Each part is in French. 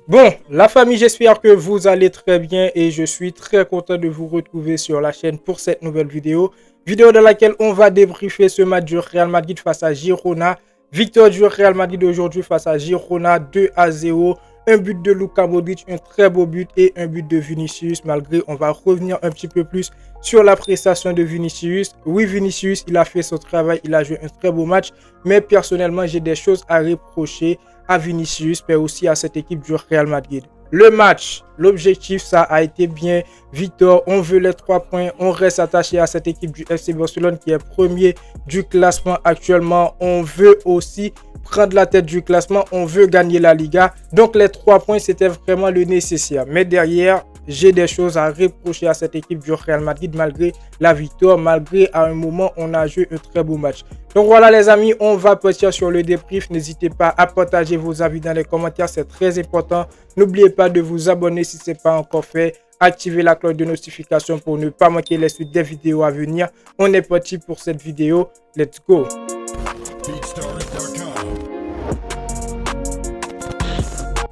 Bon, la famille, j'espère que vous allez très bien et je suis très content de vous retrouver sur la chaîne pour cette nouvelle vidéo. Vidéo dans laquelle on va débriefer ce match du Real Madrid face à Girona. Victoire du Real Madrid aujourd'hui face à Girona 2-0. Un but de Luka Modric, un très beau but et un but de Vinicius. Malgré, on va revenir un petit peu plus sur la prestation de Vinicius. Oui, Vinicius, il a fait son travail, il a joué un très beau match. Mais personnellement, j'ai des choses à reprocher à Vinicius, mais aussi à cette équipe du Real Madrid. Le match, l'objectif, ça a été bien. Victor, on veut les 3 points. On reste attaché à cette équipe du FC Barcelone qui est premier du classement actuellement. On veut aussi prendre la tête du classement. On veut gagner la Liga. Donc les 3 points, c'était vraiment le nécessaire. Mais derrière, j'ai des choses à reprocher à cette équipe du Real Madrid malgré la victoire, malgré à un moment on a joué un très beau match. Donc voilà les amis, on va partir sur le débrief. N'hésitez pas à partager vos avis dans les commentaires, c'est très important. N'oubliez pas de vous abonner si ce n'est pas encore fait. Activez la cloche de notification pour ne pas manquer les suites des vidéos à venir. On est parti pour cette vidéo. Let's go!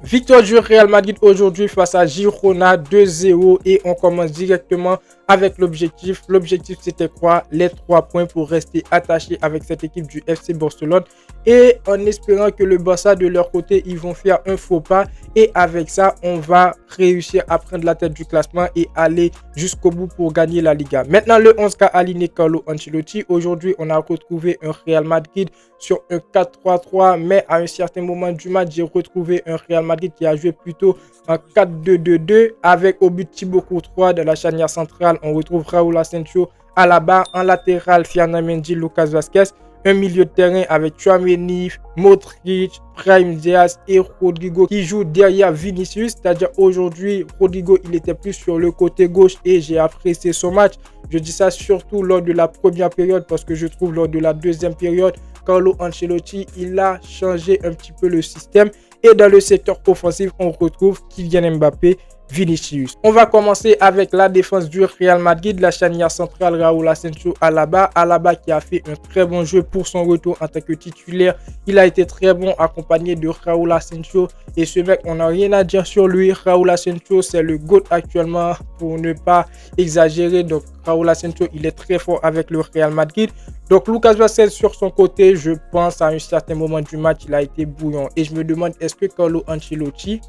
Victoire du Real Madrid aujourd'hui face à Girona 2-0 et on commence directement avec l'objectif. L'objectif c'était quoi? Les 3 points pour rester attaché avec cette équipe du FC Barcelone et en espérant que le Barça de leur côté ils vont faire un faux pas et avec ça on va réussir à prendre la tête du classement et aller jusqu'au bout pour gagner la Liga. Maintenant le 11 qu'a aligné Carlo Ancelotti. Aujourd'hui on a retrouvé un Real Madrid sur un 4-3-3 mais à un certain moment du match j'ai retrouvé un Real Madrid qui a joué plutôt en 4-2-2-2 avec au but Thibaut Courtois. De la charnière centrale on retrouve Raúl Asensio à la barre, en latéral Ferland Mendy, Lucas Vazquez, un milieu de terrain avec Tchouaméni, Modric, Brahim Diaz et Rodrigo qui joue derrière Vinicius. C'est-à-dire aujourd'hui Rodrigo il était plus sur le côté gauche et j'ai apprécié son match. Je dis ça surtout lors de la première période parce que je trouve lors de la deuxième période Carlo Ancelotti il a changé un petit peu le système. Et dans le secteur offensif, on retrouve Kylian Mbappé, Vinicius. On va commencer avec la défense du Real Madrid, la charnière centrale Raúl Asensio Alaba qui a fait un très bon jeu pour son retour en tant que titulaire. Il a été très bon accompagné de Raúl Asensio et ce mec, on n'a rien à dire sur lui. Raúl Asensio, c'est le GOAT actuellement pour ne pas exagérer. Donc Raúl Asensio, il est très fort avec le Real Madrid. Donc Lucas Vazquez sur son côté, je pense à un certain moment du match, il a été bouillant. Et je me demande, est-ce que Carlo Ancelotti,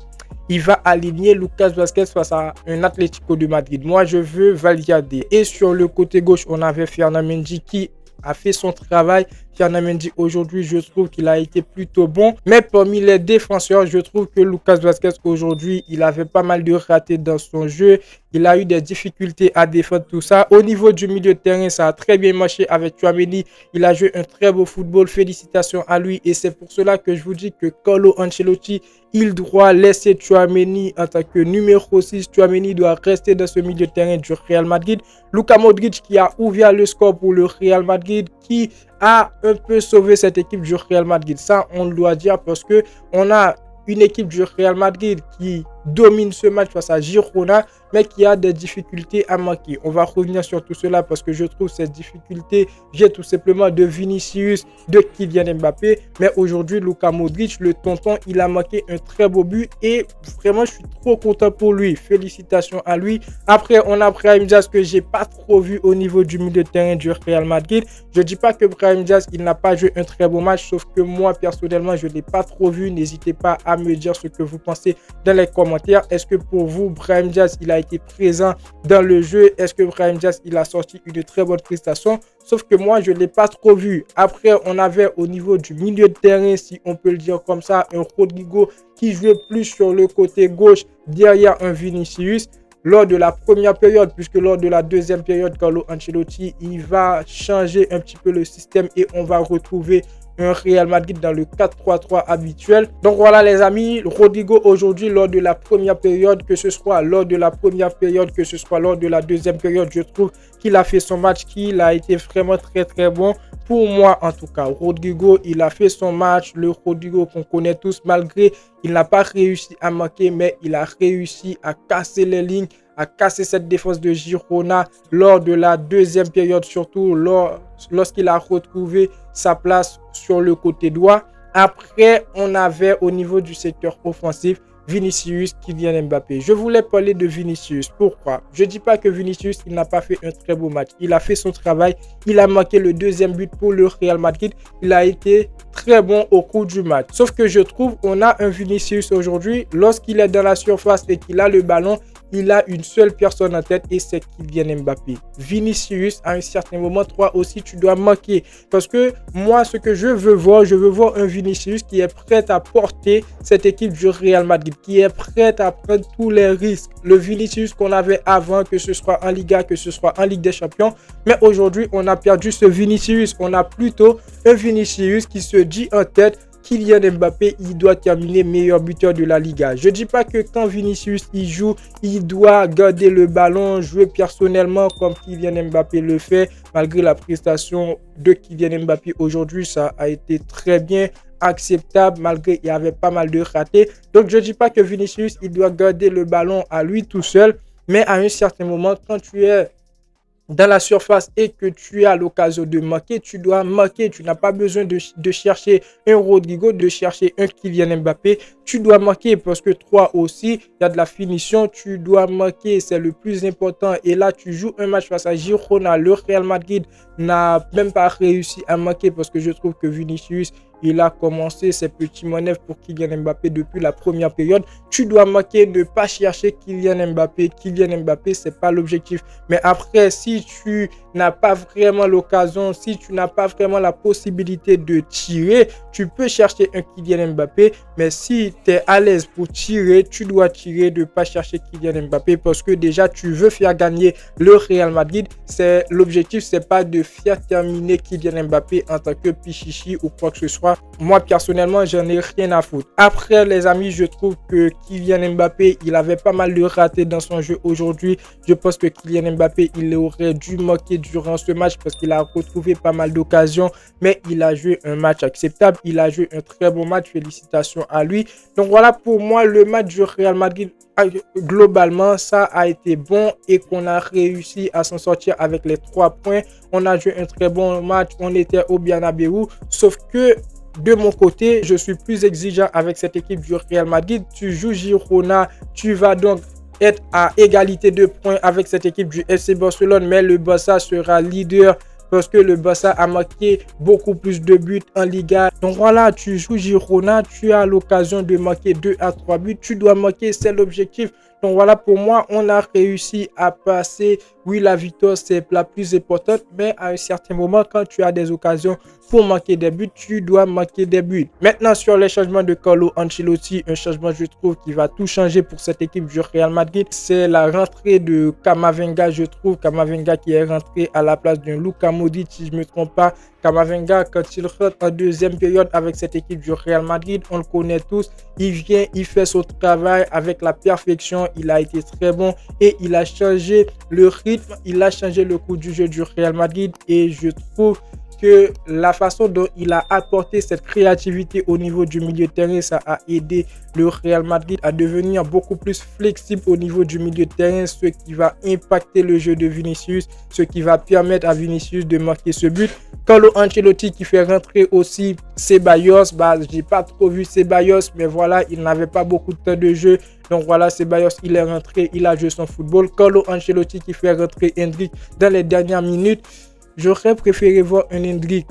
il va aligner Lucas Vazquez face à un Atlético de Madrid? Moi, je veux Valverde. Et sur le côté gauche, on avait Ferland Mendy qui a fait son travail. Ferland Mendy aujourd'hui, je trouve qu'il a été plutôt bon. Mais parmi les défenseurs, je trouve que Lucas Vazquez aujourd'hui, il avait pas mal de ratés dans son jeu. Il a eu des difficultés à défendre tout ça. Au niveau du milieu de terrain, ça a très bien marché avec Tchouaméni. Il a joué un très beau football. Félicitations à lui. Et c'est pour cela que je vous dis que Carlo Ancelotti, il doit laisser Tchouaméni en tant que numéro 6. Tchouaméni doit rester dans ce milieu de terrain du Real Madrid. Luka Modric qui a ouvert le score pour le Real Madrid, qui a un peu sauvé cette équipe du Real Madrid. Ça, on le doit dire parce que on a une équipe du Real Madrid qui domine ce match face à Girona, mais qui a des difficultés à marquer. On va revenir sur tout cela parce que je trouve ces difficultés viennent tout simplement de Vinicius, de Kylian Mbappé. Mais aujourd'hui, Luka Modric, le tonton, il a marqué un très beau but et vraiment, je suis trop content pour lui. Félicitations à lui. Après, on a Brahim Diaz que j'ai pas trop vu au niveau du milieu de terrain du Real Madrid. Je dis pas que Brahim Diaz, il n'a pas joué un très beau match, sauf que moi, personnellement, je l'ai pas trop vu. N'hésitez pas à me dire ce que vous pensez dans les commentaires. Est-ce que pour vous, Brahim Diaz, il a été présent dans le jeu? Est-ce que Brahim Diaz, il a sorti une très bonne prestation? Sauf que moi, je ne l'ai pas trop vu. Après, on avait au niveau du milieu de terrain, si on peut le dire comme ça, un Rodrigo qui jouait plus sur le côté gauche derrière un Vinicius lors de la première période, puisque lors de la deuxième période, Carlo Ancelotti, il va changer un petit peu le système et on va retrouver un Real Madrid dans le 4-3-3 habituel. Donc voilà les amis, Rodrigo aujourd'hui lors de la première période, que ce soit lors de la première période, que ce soit lors de la deuxième période, je trouve qu'il a fait son match, qu'il a été vraiment très bon. Pour moi en tout cas, Rodrigo, il a fait son match, le Rodrigo qu'on connaît tous, malgré il n'a pas réussi à marquer, mais il a réussi à casser les lignes, à casser cette défense de Girona lors de la deuxième période, surtout lorsqu'il a retrouvé sa place sur le côté droit. Après, on avait au niveau du secteur offensif Vinicius, Kylian Mbappé. Je voulais parler de Vinicius. Pourquoi? Je ne dis pas que Vinicius, il n'a pas fait un très beau match. Il a fait son travail. Il a marqué le deuxième but pour le Real Madrid. Il a été très bon au cours du match. Sauf que je trouve qu'on a un Vinicius aujourd'hui, lorsqu'il est dans la surface et qu'il a le ballon, il a une seule personne en tête et c'est Kylian Mbappé. Vinicius, à un certain moment, toi aussi, tu dois marquer. Parce que moi, ce que je veux voir un Vinicius qui est prêt à porter cette équipe du Real Madrid, qui est prêt à prendre tous les risques. Le Vinicius qu'on avait avant, que ce soit en Liga, que ce soit en Ligue des Champions. Mais aujourd'hui, on a perdu ce Vinicius. On a plutôt un Vinicius qui se dit en tête: Kylian Mbappé, il doit terminer meilleur buteur de la Liga. Je ne dis pas que quand Vinicius il joue, il doit garder le ballon, jouer personnellement comme Kylian Mbappé le fait. Malgré la prestation de Kylian Mbappé aujourd'hui, ça a été très bien acceptable, malgré il y avait pas mal de ratés. Donc je ne dis pas que Vinicius il doit garder le ballon à lui tout seul, mais à un certain moment, quand tu es dans la surface et que tu as l'occasion de marquer, tu dois marquer. Tu n'as pas besoin de chercher un Rodrigo, de chercher un Kylian Mbappé. Tu dois marquer parce que toi aussi, il y a de la finition. Tu dois marquer, c'est le plus important. Et là, tu joues un match face à Girona. Le Real Madrid n'a même pas réussi à marquer parce que je trouve que Vinicius, il a commencé ses petits manœuvres pour Kylian Mbappé depuis la première période. Tu dois marquer, ne pas chercher Kylian Mbappé. Kylian Mbappé, ce n'est pas l'objectif. Mais après, si tu n'as pas vraiment l'occasion, si tu n'as pas vraiment la possibilité de tirer, tu peux chercher un Kylian Mbappé. Mais si tu es à l'aise pour tirer, tu dois tirer, de ne pas chercher Kylian Mbappé parce que déjà, tu veux faire gagner le Real Madrid. L'objectif, ce n'est pas de faire terminer Kylian Mbappé en tant que pichichi ou quoi que ce soit. Moi, personnellement, j'en ai rien à foutre. Après, les amis, je trouve que Kylian Mbappé, il avait pas mal de ratés dans son jeu aujourd'hui. Je pense que Kylian Mbappé, il aurait dû marquer durant ce match parce qu'il a retrouvé pas mal d'occasions. Mais il a joué un match acceptable. Il a joué un très bon match. Félicitations à lui. Donc voilà, pour moi, le match du Real Madrid, globalement, ça a été bon et qu'on a réussi à s'en sortir avec les 3 points. On a joué un très bon match. On était au Bernabéu. Sauf que de mon côté, je suis plus exigeant avec cette équipe du Real Madrid. Tu joues Girona, tu vas donc être à égalité de points avec cette équipe du FC Barcelone, mais le Barça sera leader parce que le Barça a marqué beaucoup plus de buts en Liga. Donc voilà, tu joues Girona, tu as l'occasion de marquer 2 à 3 buts, tu dois marquer, c'est l'objectif. Donc voilà, pour moi, on a réussi à passer. Oui, la victoire, c'est la plus importante, mais à un certain moment, quand tu as des occasions pour marquer des buts, tu dois marquer des buts. Maintenant, sur les changements de Carlo Ancelotti, un changement, je trouve, qui va tout changer pour cette équipe du Real Madrid, c'est la rentrée de Camavinga, je trouve. Camavinga qui est rentré à la place d'un Luka Modric, si je ne me trompe pas. Camavinga, quand il rentre en deuxième période avec cette équipe du Real Madrid, on le connaît tous. Il vient, il fait son travail avec la perfection. Il a été très bon et il a changé le rythme, il a changé le cours du jeu du Real Madrid. Et je trouve que la façon dont il a apporté cette créativité au niveau du milieu de terrain, ça a aidé le Real Madrid à devenir beaucoup plus flexible au niveau du milieu de terrain, ce qui va impacter le jeu de Vinicius, ce qui va permettre à Vinicius de marquer ce but. Carlo Ancelotti qui fait rentrer aussi Ceballos, j'ai pas trop vu Ceballos, mais voilà, il n'avait pas beaucoup de temps de jeu. Donc voilà, Ceballos, il est rentré, il a joué son football. Carlo Ancelotti qui fait rentrer Endrick dans les dernières minutes. J'aurais préféré voir un Endrick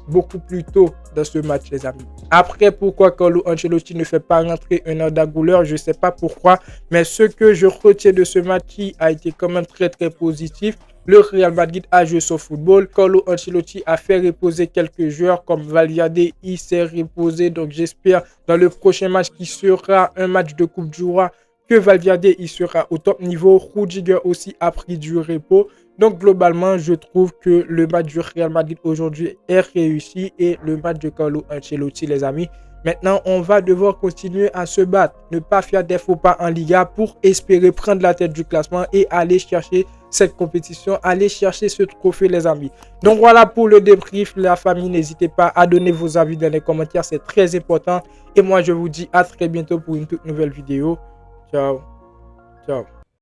beaucoup plus tôt dans ce match, les amis. Après, pourquoi Carlo Ancelotti ne fait pas rentrer un Arda Güler, je ne sais pas pourquoi. Mais ce que je retiens de ce match qui a été quand même très très positif. Le Real Madrid a joué son football. Carlo Ancelotti a fait reposer quelques joueurs comme Valverde. Il s'est reposé. Donc j'espère dans le prochain match qui sera un match de Coupe du Roi que Valverde il sera au top niveau. Rudiger aussi a pris du repos. Donc globalement, je trouve que le match du Real Madrid aujourd'hui est réussi et le match de Carlo Ancelotti, les amis. Maintenant, on va devoir continuer à se battre, ne pas faire des faux pas en Liga pour espérer prendre la tête du classement et aller chercher cette compétition, aller chercher ce trophée, les amis. Donc voilà pour le débrief, la famille. N'hésitez pas à donner vos avis dans les commentaires, c'est très important. Et moi, je vous dis à très bientôt pour une toute nouvelle vidéo. Ciao, ciao.